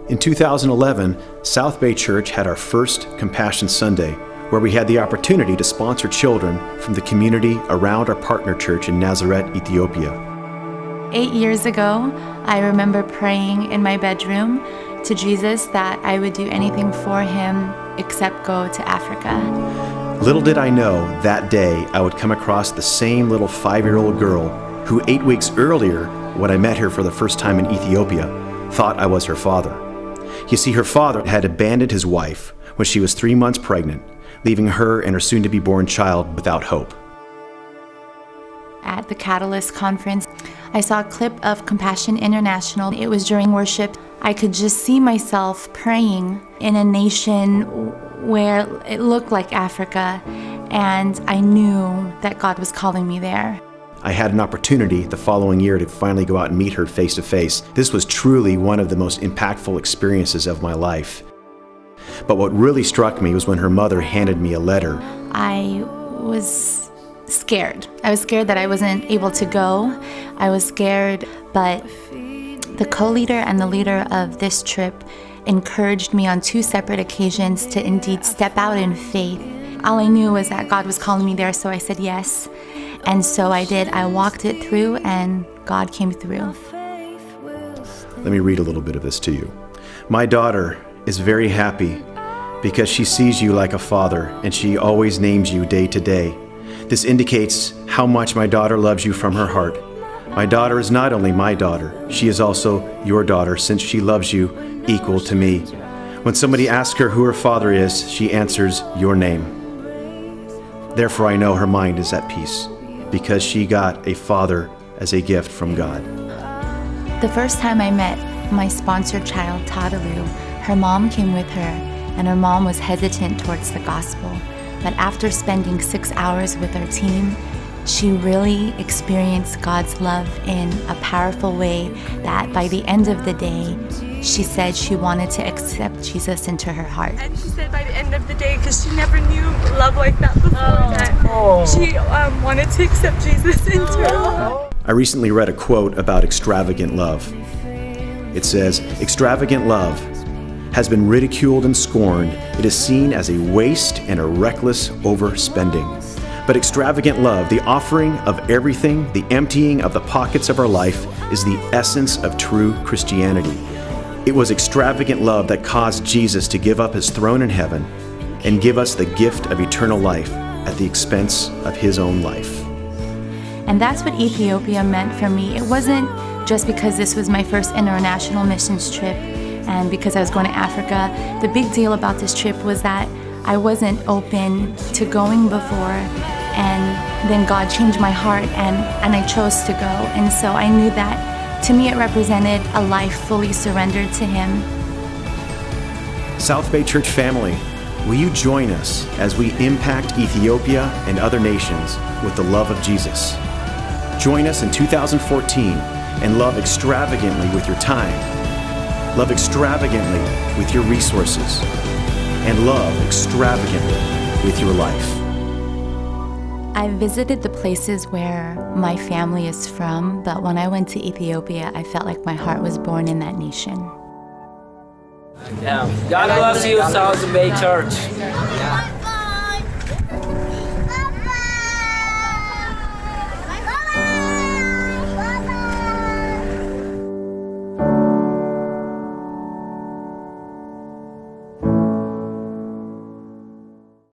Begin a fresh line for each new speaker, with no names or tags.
In 2011, South Bay Church had our first Compassion Sunday, where we had the opportunity to sponsor children from the community around our partner church in Nazareth, Ethiopia.
8 years ago, I remember praying in my bedroom to Jesus that I would do anything for him except go to Africa.
Little did I know that day I would come across the same little 5-year-old girl who 8 weeks earlier, when I met her for the first time in Ethiopia, thought I was her father. You see, her father had abandoned his wife when she was 3 months pregnant, leaving her and her soon-to-be-born child without hope.
At the Catalyst conference, I saw a clip of Compassion International. It was during worship. I could just see myself praying in a nation where it looked like Africa, and I knew that God was calling me there.
I had an opportunity the following year to finally go out and meet her face to face. This was truly one of the most impactful experiences of my life. But what really struck me was when her mother handed me a letter.
I was scared. I was scared that I wasn't able to go. I was scared, but the co-leader and the leader of this trip encouraged me on 2 separate occasions to indeed step out in faith. All I knew was that God was calling me there, so I said yes. And so I did. I walked it through, and God came through.
Let me read a little bit of this to you. My daughter is very happy because she sees you like a father, and she always names you day to day. This indicates how much my daughter loves you from her heart. My daughter is not only my daughter, she is also your daughter, since she loves you equal to me. When somebody asks her who her father is, she answers your name. Therefore, I know her mind is at peace, because she got a father as a gift from God.
The first time I met my sponsored child, Tadalu, her mom came with her, and her mom was hesitant towards the gospel. But after spending 6 hours with our team, she really experienced God's love in a powerful way that by the end of the day, she said she wanted to accept Jesus into her heart.
And she said by the end of the day, because she never knew love like that before, she wanted to accept Jesus into her heart.
I recently read a quote about extravagant love. It says, "Extravagant love has been ridiculed and scorned. It is seen as a waste and a reckless overspending. But extravagant love, the offering of everything, the emptying of the pockets of our life, is the essence of true Christianity. It was extravagant love that caused Jesus to give up his throne in heaven and give us the gift of eternal life at the expense of his own life."
And that's what Ethiopia meant for me. It wasn't just because this was my first international missions trip and because I was going to Africa. The big deal about this trip was that I wasn't open to going before, and then God changed my heart and I chose to go. And so I knew that to me it represented a life fully surrendered to him.
South Bay Church family, will you join us as we impact Ethiopia and other nations with the love of Jesus? Join us in 2014 and love extravagantly with your time, love extravagantly with your resources, and love extravagantly with your life.
I visited the places where my family is from, but when I went to Ethiopia, I felt like my heart was born in that nation.
Yeah. God bless you, South Bay Church.